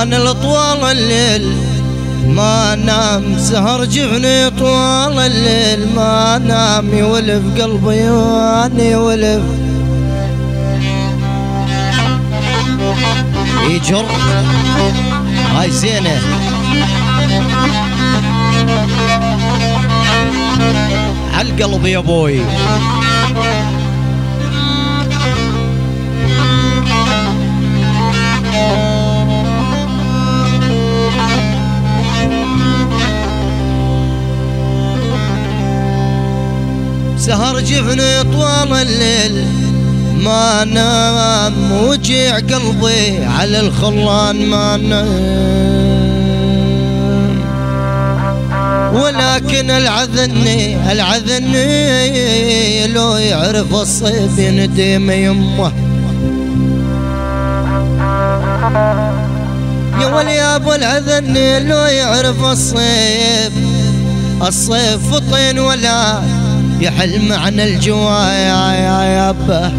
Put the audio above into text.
انا طوال الليل ما نام، سهر جفني طوال الليل ما نام، يولف قلبي وانا يولف يجر. هاي زينه عالقلب يا ابوي. سهر جفني طوال الليل ما نام، وجع قلبي على الخلان ما نام، ولكن العذني لو يعرف الصيف يندم يمه. يا ولي يا ابو العذني لو يعرف الصيف فطين ولا يحل معنى الجوايا يا يابا.